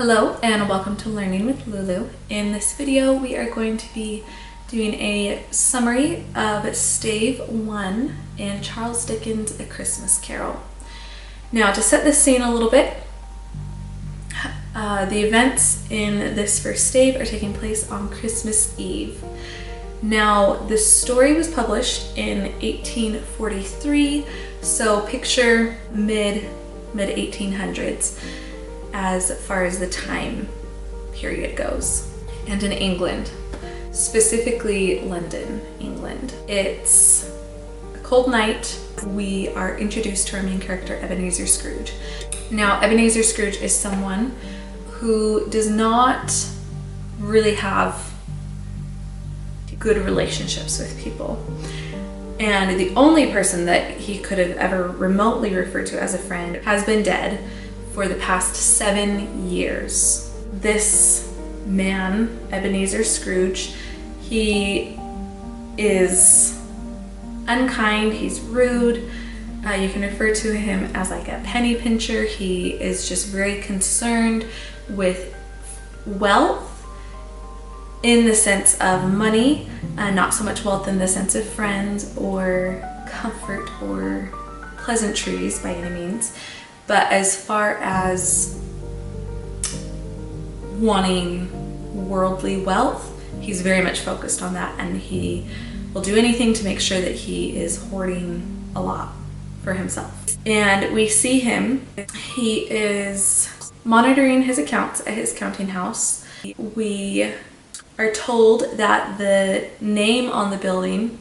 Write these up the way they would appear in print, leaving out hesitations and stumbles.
Hello and welcome to Learning with Lulu. In this video we are going to be doing a summary of Stave 1 in Charles Dickens' A Christmas Carol. Now, to set the scene a little bit, the events in this first stave are taking place on Christmas Eve. Now, this story was published in 1843, so picture mid-1800s as far as the time period goes. And in England, specifically London, England. It's a cold night. We are introduced to our main character, Ebenezer Scrooge. Now, Ebenezer Scrooge is someone who does not really have good relationships with people. And the only person that he could have ever remotely referred to as a friend has been dead for the past 7 years. This man, Ebenezer Scrooge, he is unkind, he's rude. You can refer to him as like a penny pincher. He is just very concerned with wealth in the sense of money, not so much wealth in the sense of friends or comfort or pleasantries by any means. But as far as wanting worldly wealth, he's very much focused on that, and he will do anything to make sure that he is hoarding a lot for himself. And we see him, he is monitoring his accounts at his counting house. We are told that the name on the building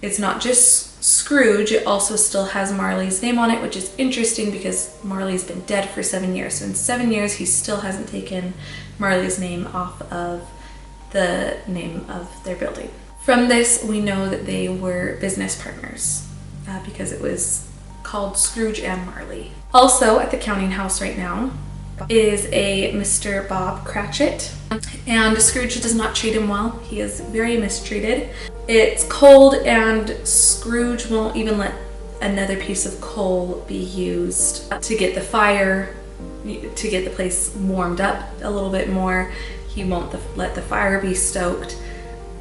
is not just Scrooge, it also still has Marley's name on it, which is interesting because Marley's been dead for 7 years. So in 7 years, he still hasn't taken Marley's name off of the name of their building. From this, we know that they were business partners because it was called Scrooge and Marley. Also at the counting house right now is a Mr. Bob Cratchit, and Scrooge does not treat him well. He is very mistreated. It's cold and Scrooge won't even let another piece of coal be used to get the fire, to get the place warmed up a little bit more. He won't let the fire be stoked.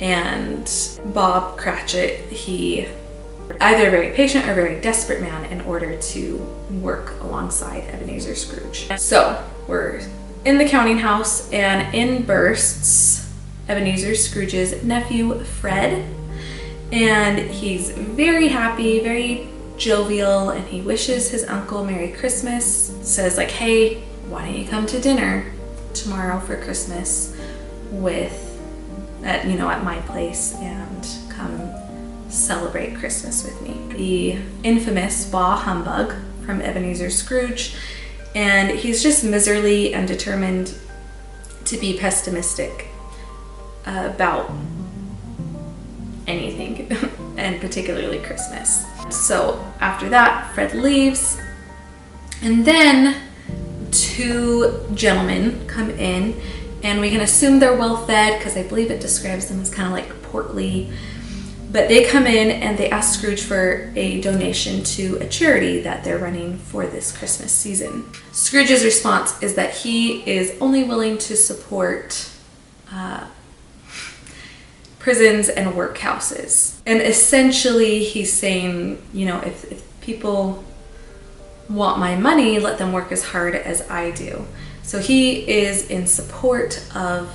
And Bob Cratchit, he either a very patient or very desperate man in order to work alongside Ebenezer Scrooge. So we're in the counting house, and in bursts Ebenezer Scrooge's nephew Fred, and he's very happy, very jovial, and he wishes his uncle Merry Christmas. Says like, hey, why don't you come to dinner tomorrow for Christmas at my place and come celebrate Christmas with me. The infamous Bah Humbug from Ebenezer Scrooge, and he's just miserly and determined to be pessimistic about anything, and particularly Christmas. So after that, Fred leaves, and then two gentlemen come in, and we can assume they're well fed because I believe it describes them as kind of like portly. But they come in and they ask Scrooge for a donation to a charity that they're running for this Christmas season. Scrooge's response is that he is only willing to support prisons and workhouses. And essentially he's saying, if people want my money, let them work as hard as I do. So he is in support of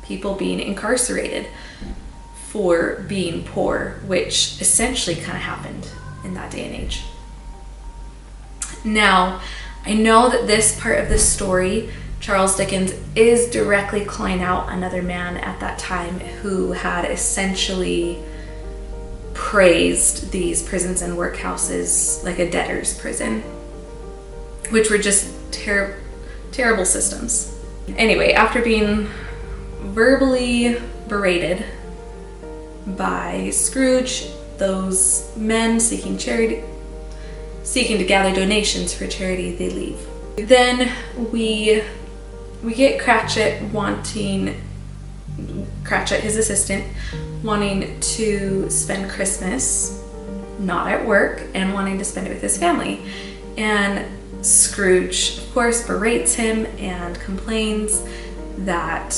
people being incarcerated for being poor, which essentially kind of happened in that day and age. Now, I know that this part of the story, Charles Dickens is directly calling out another man at that time who had essentially praised these prisons and workhouses like a debtor's prison, which were just terrible systems. Anyway, after being verbally berated by Scrooge, those men seeking to gather donations for charity, they leave. Then we get Cratchit, his assistant, wanting to spend Christmas not at work and wanting to spend it with his family. And Scrooge, of course, berates him and complains that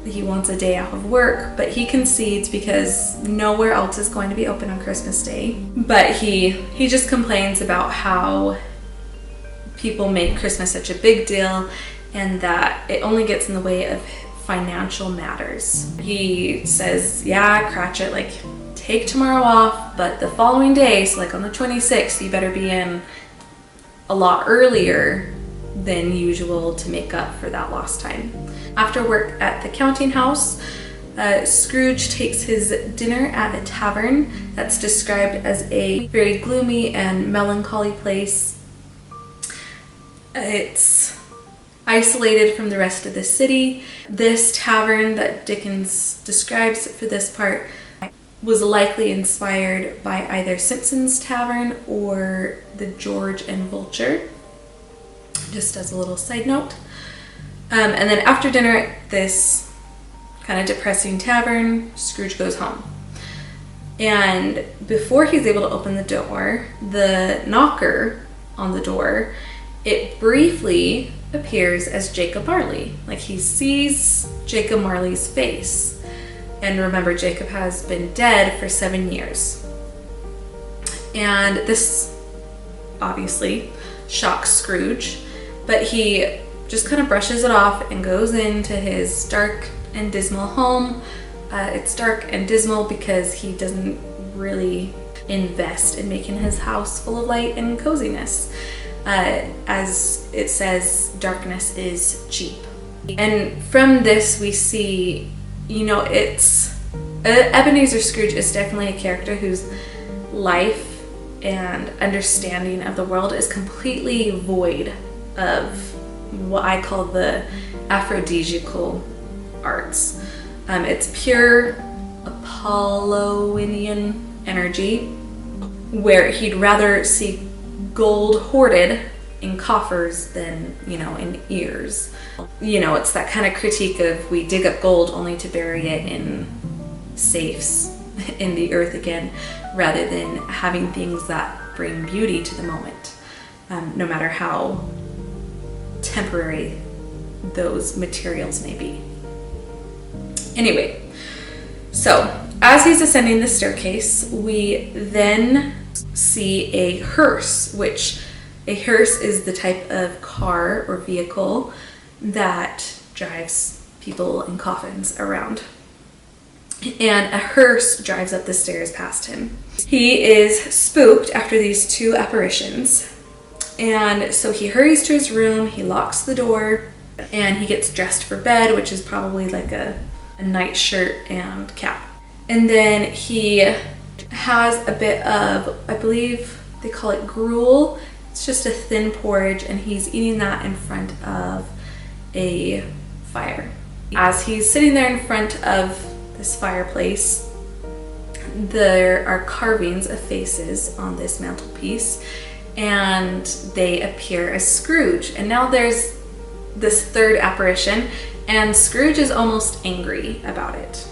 he wants a day off of work, but he concedes because nowhere else is going to be open on Christmas Day. But he just complains about how people make Christmas such a big deal and that it only gets in the way of financial matters. He says, yeah, Cratchit, like, take tomorrow off, but the following day, so like on the 26th, you better be in a lot earlier than usual to make up for that lost time. After work at the counting house, Scrooge takes his dinner at a tavern that's described as a very gloomy and melancholy place. It's isolated from the rest of the city. This tavern that Dickens describes for this part was likely inspired by either Simpson's Tavern or the George and Vulture, just as a little side note. And then after dinner at this kind of depressing tavern, Scrooge goes home. And before he's able to open the door, the knocker on the door, it briefly appears as Jacob Marley. Like, he sees Jacob Marley's face. And remember, Jacob has been dead for 7 years. And this obviously shocks Scrooge, but he just kind of brushes it off and goes into his dark and dismal home. It's dark and dismal because he doesn't really invest in making his house full of light and coziness. As it says, darkness is cheap. And from this we see, you know, it's Ebenezer Scrooge is definitely a character whose life and understanding of the world is completely void of what I call the aphrodisiacal arts. It's pure Apollonian energy, where he'd rather see gold hoarded in coffers than, you know, in ears. You know, it's that kind of critique of we dig up gold only to bury it in safes in the earth again, rather than having things that bring beauty to the moment, no matter how temporary those materials may be. Anyway, so as he's ascending the staircase, we then see a hearse, which a hearse is the type of car or vehicle that drives people in coffins around. And a hearse drives up the stairs past him. He is spooked after these two apparitions, and so he hurries to his room, he locks the door, and he gets dressed for bed, which is probably like a nightshirt and cap. And then he has a bit of, I believe they call it gruel. It's just a thin porridge, and he's eating that in front of a fire. As he's sitting there in front of this fireplace, there are carvings of faces on this mantelpiece, and they appear as Scrooge. And now there's this third apparition, and Scrooge is almost angry about it.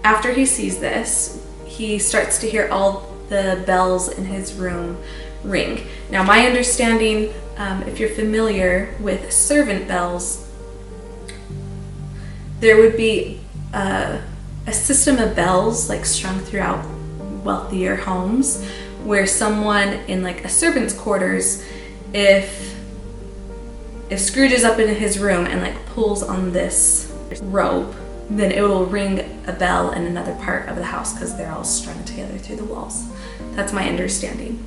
After he sees this, he starts to hear all the bells in his room ring. Now, my understanding, if you're familiar with servant bells, there would be a system of bells like strung throughout wealthier homes, where someone in like a servant's quarters, if Scrooge is up in his room and like pulls on this rope, then it will ring a bell in another part of the house because they're all strung together through the walls. That's my understanding.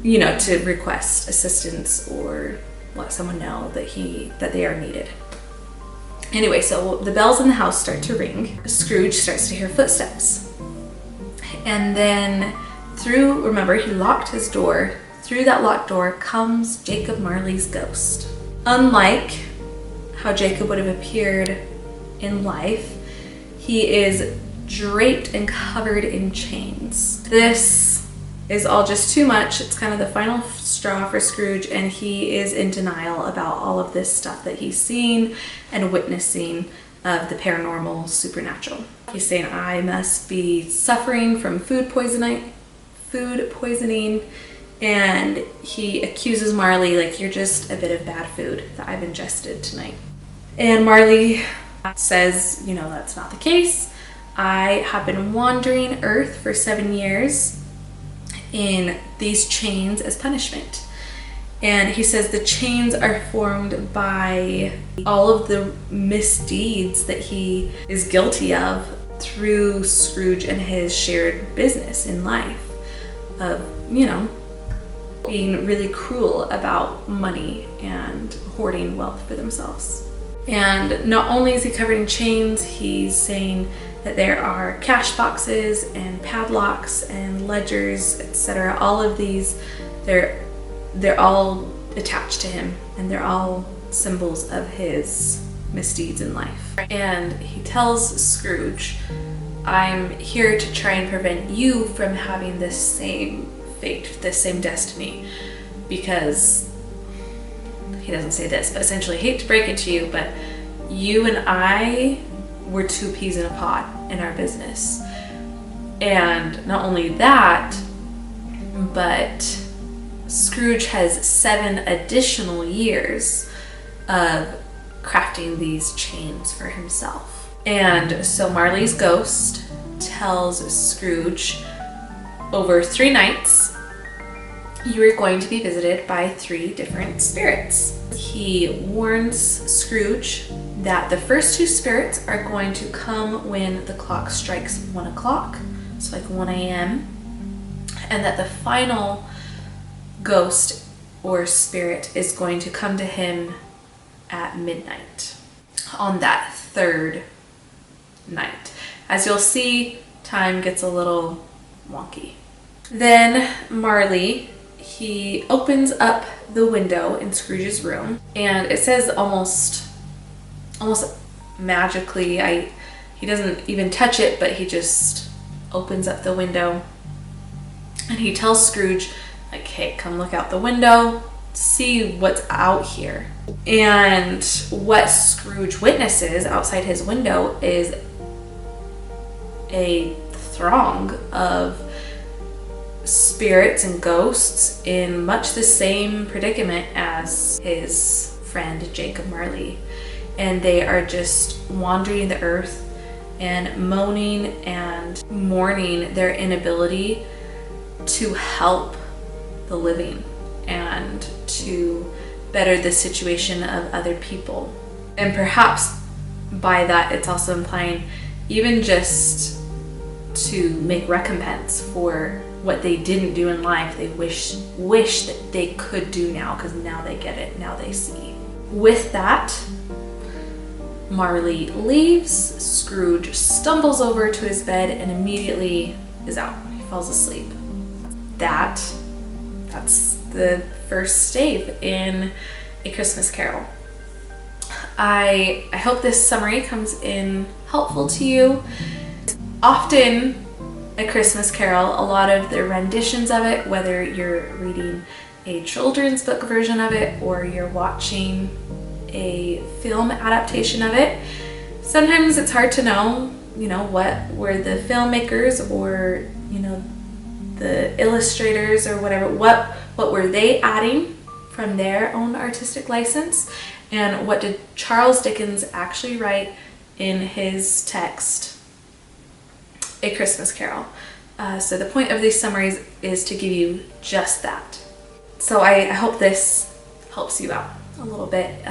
You know, to request assistance or let someone know that they are needed. Anyway, so the bells in the house start to ring. Scrooge starts to hear footsteps. And then remember, he locked his door. Through that locked door comes Jacob Marley's ghost. Unlike how Jacob would have appeared in life, he is draped and covered in chains. This is all just too much. It's kind of the final straw for Scrooge, and he is in denial about all of this stuff that he's seen and witnessing of the paranormal, supernatural. He's saying, I must be suffering from food poisoning, And he accuses Marley, like, you're just a bit of bad food that I've ingested tonight. And Marley says, you know, that's not the case. I have been wandering Earth for 7 years in these chains as punishment. And he says the chains are formed by all of the misdeeds that he is guilty of through Scrooge and his shared business in life of, you know, being really cruel about money and hoarding wealth for themselves. And not only is he covered in chains, he's saying that there are cash boxes and padlocks and ledgers, etc. All of these, they're all attached to him, and they're all symbols of his misdeeds in life. And he tells Scrooge, I'm here to try and prevent you from having this same fate, this same destiny, because he doesn't say this, but essentially, I hate to break it to you, but you and I were two peas in a pod in our business. And not only that, but Scrooge has 7 additional years of crafting these chains for himself. And so Marley's ghost tells Scrooge, over 3 nights, you are going to be visited by 3 different spirits. He warns Scrooge that the first 2 spirits are going to come when the clock strikes 1 o'clock, so like 1 a.m., and that the final ghost or spirit is going to come to him at midnight on that 3rd night. As you'll see, time gets a little wonky. Then Marley, he opens up the window in Scrooge's room, and it says almost magically, he doesn't even touch it, but he just opens up the window, and he tells Scrooge, like, hey, come look out the window, see what's out here. And what Scrooge witnesses outside his window is a throng of spirits and ghosts in much the same predicament as his friend Jacob Marley. And they are just wandering the earth and moaning and mourning their inability to help the living and to better the situation of other people. And perhaps by that it's also implying even just to make recompense for what they didn't do in life, they wish that they could do now, because now they get it, now they see. With that, Marley leaves, Scrooge stumbles over to his bed and immediately is out. He falls asleep. That's the first stave in A Christmas Carol. I hope this summary comes in helpful to you. Often A Christmas Carol, a lot of the renditions of it, whether you're reading a children's book version of it or you're watching a film adaptation of it, sometimes it's hard to know, what were the filmmakers or, the illustrators or whatever, what were they adding from their own artistic license, and what did Charles Dickens actually write in his text, A Christmas Carol. So the point of these summaries is to give you just that. So I hope this helps you out a little bit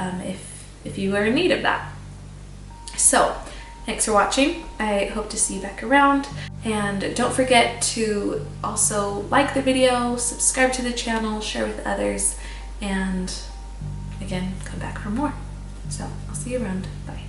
if you are in need of that. So thanks for watching. I hope to see you back around. And don't forget to also like the video, subscribe to the channel, share with others, and again, come back for more. So I'll see you around. Bye.